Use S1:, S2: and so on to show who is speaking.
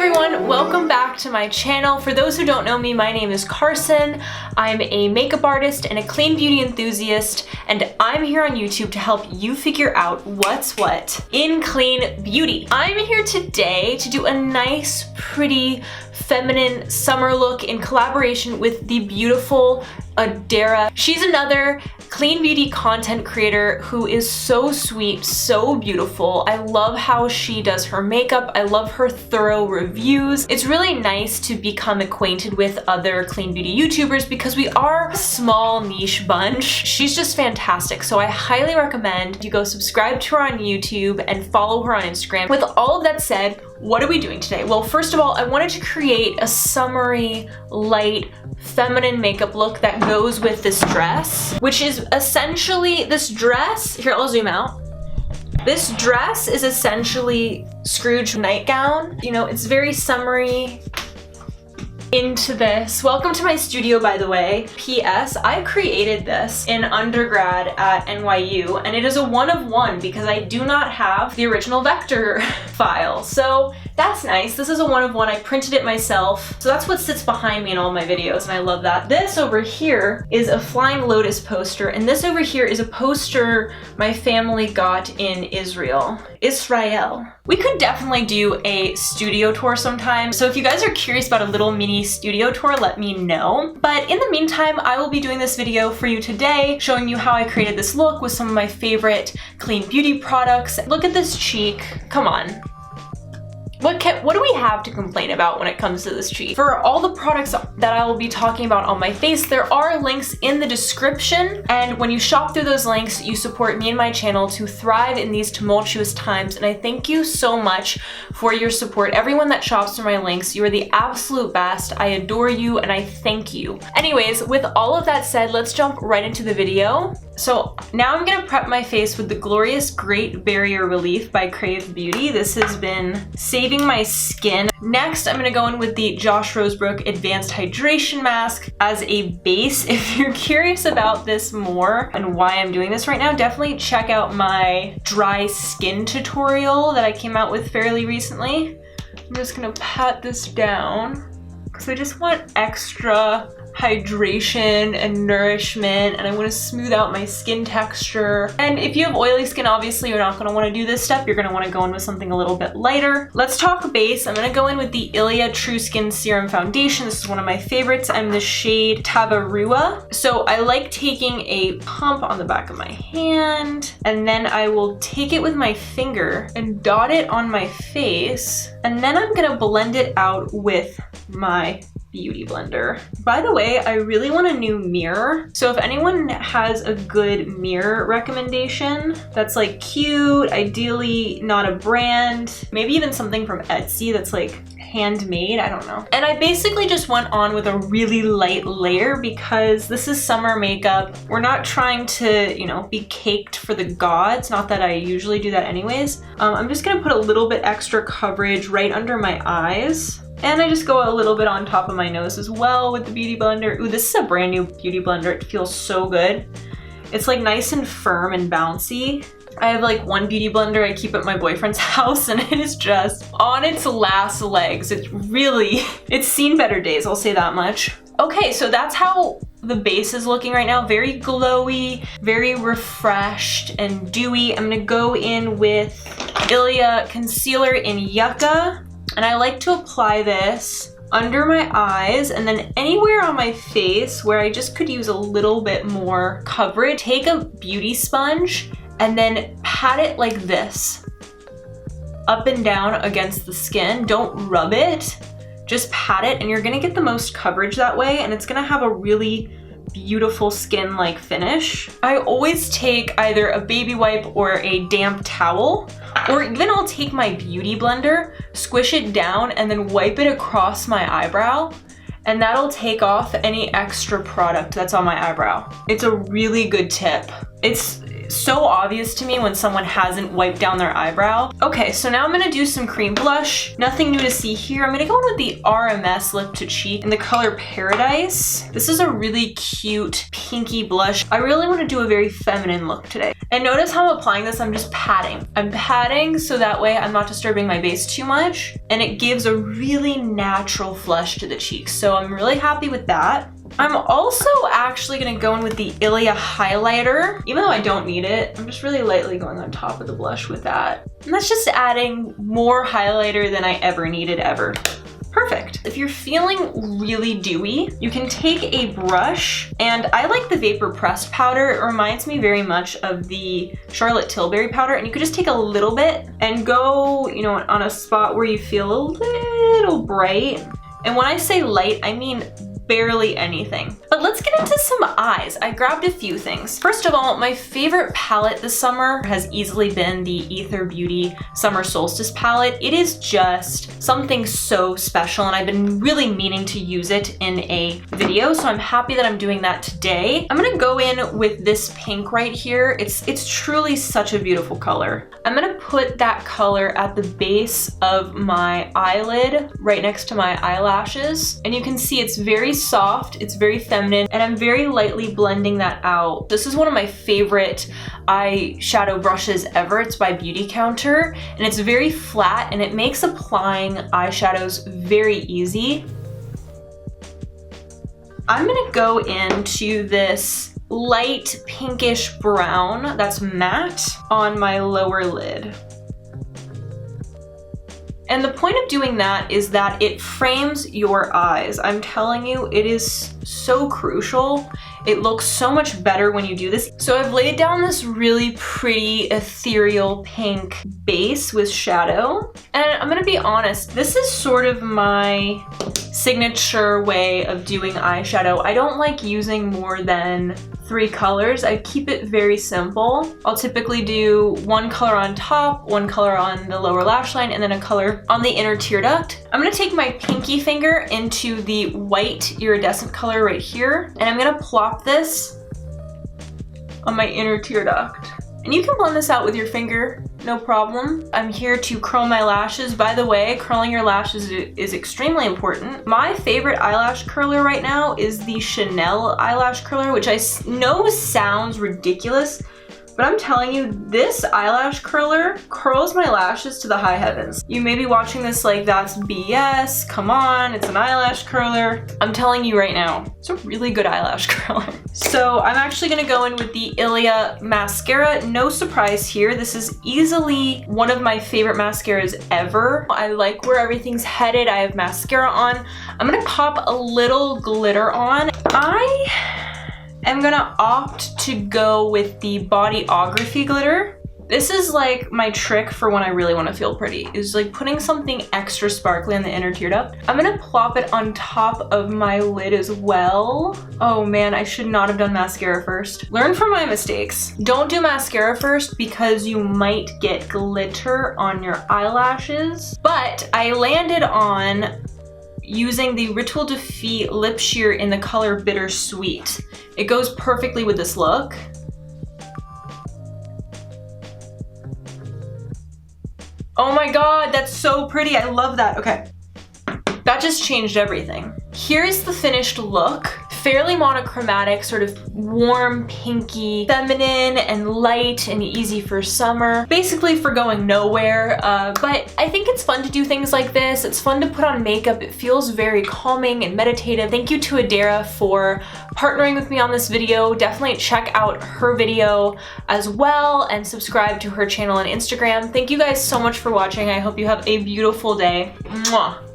S1: everyone, welcome back to my channel. For those who don't know me, my name is Carson. I'm a makeup artist and a clean beauty enthusiast, and I'm here on YouTube to help you figure out what's what in clean beauty. I'm here today to do a nice, pretty, feminine summer look in collaboration with the beautiful Adaira. She's another clean beauty content creator who is so sweet, so beautiful. I love how she does her makeup. I love her thorough reviews. It's really nice to become acquainted with other clean beauty YouTubers because we are a small niche bunch. She's just fantastic. So I highly recommend you go subscribe to her on YouTube and follow her on Instagram. With all of that said, what are we doing today? Well, first of all, I wanted to create a summery, light, feminine makeup look that goes with this dress, which is essentially this dress. Here, I'll zoom out. This dress is essentially Scrooge nightgown. You know, it's very summery. Into this. Welcome to my studio, by the way. P.S. I created this in undergrad at NYU, and it is a one of one because I do not have the original vector file. So that's nice. This is a one of one. I printed it myself. So that's what sits behind me in all my videos, and I love that. This over here is a Flying Lotus poster, and this over here is a poster my family got in Israel. We could definitely do a studio tour sometime. So if you guys are curious about a little mini studio tour, let me know. But in the meantime, I will be doing this video for you today, showing you how I created this look with some of my favorite clean beauty products. Look at this cheek. Come on. What do we have to complain about when it comes to this cheek? For all the products that I will be talking about on my face, there are links in the description. And when you shop through those links, you support me and my channel to thrive in these tumultuous times. And I thank you so much for your support. Everyone that shops through my links, you are the absolute best. I adore you and I thank you. Anyways, with all of that said, let's jump right into the video. So now I'm gonna prep my face with the glorious Great Barrier Relief by Crave Beauty. This has been saving my skin. Next, I'm gonna go in with the Josh Rosebrook Advanced Hydration Mask as a base. If you're curious about this more and why I'm doing this right now, definitely check out my dry skin tutorial that I came out with fairly recently. I'm just gonna pat this down because I just want extra hydration and nourishment, and I want to smooth out my skin texture. And if you have oily skin, obviously you're not going to want to do this step. You're going to want to go in with something a little bit lighter. Let's talk base. I'm going to go in with the Ilia True Skin Serum Foundation. This is one of my favorites. I'm the shade Tavarua. So I like taking a pump on the back of my hand, and then I will take it with my finger and dot it on my face, and then I'm going to blend it out with my beauty blender. By the way, I really want a new mirror. So if anyone has a good mirror recommendation that's like cute, ideally not a brand, maybe even something from Etsy that's like handmade, I don't know. And I basically just went on with a really light layer because this is summer makeup. We're not trying to, you know, be caked for the gods. Not that I usually do that anyways. I'm just gonna put a little bit extra coverage right under my eyes. And I just go a little bit on top of my nose as well with the Beauty Blender. Ooh, this is a brand new Beauty Blender. It feels so good. It's like nice and firm and bouncy. I have like one Beauty Blender I keep at my boyfriend's house, and it is just on its last legs. It's seen better days, I'll say that much. Okay, so that's how the base is looking right now. Very glowy, very refreshed and dewy. I'm gonna go in with Ilia Concealer in Yucca. And I like to apply this under my eyes and then anywhere on my face where I just could use a little bit more coverage. Take a beauty sponge and then pat it like this, up and down against the skin. Don't rub it, just pat it, and you're gonna get the most coverage that way, and it's gonna have a really beautiful skin-like finish. I always take either a baby wipe or a damp towel, or even I'll take my beauty blender, squish it down, and then wipe it across my eyebrow, and that'll take off any extra product that's on my eyebrow. It's a really good tip. so obvious to me when someone hasn't wiped down their eyebrow. Okay, so now I'm gonna do some cream blush. Nothing new to see here. I'm gonna go in with the RMS Lip2Cheek in the color Paradise. This is a really cute pinky blush. I really wanna do a very feminine look today. And notice how I'm applying this, I'm just patting. I'm patting so that way I'm not disturbing my base too much, and it gives a really natural flush to the cheeks. So I'm really happy with that. I'm also actually gonna go in with the Ilia highlighter. Even though I don't need it, I'm just really lightly going on top of the blush with that. And that's just adding more highlighter than I ever needed ever. Perfect. If you're feeling really dewy, you can take a brush, and I like the Vapour pressed powder. It reminds me very much of the Charlotte Tilbury powder, and you could just take a little bit and go, you know, on a spot where you feel a little bright. And when I say light, I mean barely anything. But let's get into some eyes. I grabbed a few things. First of all, my favorite palette this summer has easily been the Aether Beauty Summer Solstice palette. It is just something so special, and I've been really meaning to use it in a video, so I'm happy that I'm doing that today. I'm gonna go in with this pink right here. It's truly such a beautiful color. I'm gonna put that color at the base of my eyelid right next to my eyelashes, and you can see it's very soft, it's very feminine, and I'm very lightly blending that out. This is one of my favorite eyeshadow brushes ever. It's by Beautycounter, and it's very flat, and it makes applying eyeshadows very easy. I'm gonna go into this light pinkish brown that's matte on my lower lid. And the point of doing that is that it frames your eyes. I'm telling you, it is so crucial. It looks so much better when you do this. So I've laid down this really pretty ethereal pink base with shadow. And I'm gonna be honest, this is sort of my signature way of doing eyeshadow. I don't like using more than 3 colors. I keep it very simple. I'll typically do one color on top, one color on the lower lash line, and then a color on the inner tear duct. I'm gonna take my pinky finger into the white iridescent color right here, and I'm gonna plop this on my inner tear duct. And you can blend this out with your finger, no problem. I'm here to curl my lashes. By the way, curling your lashes is extremely important. My favorite eyelash curler right now is the Chanel eyelash curler, which I know sounds ridiculous, but I'm telling you, this eyelash curler curls my lashes to the high heavens. You may be watching this like, that's BS, come on, it's an eyelash curler. I'm telling you right now, it's a really good eyelash curler. So I'm actually gonna go in with the Ilia mascara. No surprise here, this is easily one of my favorite mascaras ever. I like where everything's headed. I have mascara on. I'm gonna pop a little glitter on. I'm gonna opt to go with the Bodyography glitter. This is like my trick for when I really want to feel pretty, is like putting something extra sparkly on the inner tear duct. I'm gonna plop it on top of my lid as well. Oh man, I should not have done mascara first. Learn from my mistakes. Don't do mascara first because you might get glitter on your eyelashes. But I landed on using the Ritual de Fille lip sheer in the color Bittersweet. It goes perfectly with this look. Oh my god, that's so pretty. I love that. Okay, that just changed everything. Here's the finished look. Fairly monochromatic, sort of warm, pinky, feminine, and light, and easy for summer. Basically for going nowhere, but I think it's fun to do things like this. It's fun to put on makeup. It feels very calming and meditative. Thank you to Adaira for partnering with me on this video. Definitely check out her video as well and subscribe to her channel on Instagram. Thank you guys so much for watching. I hope you have a beautiful day. Mwah.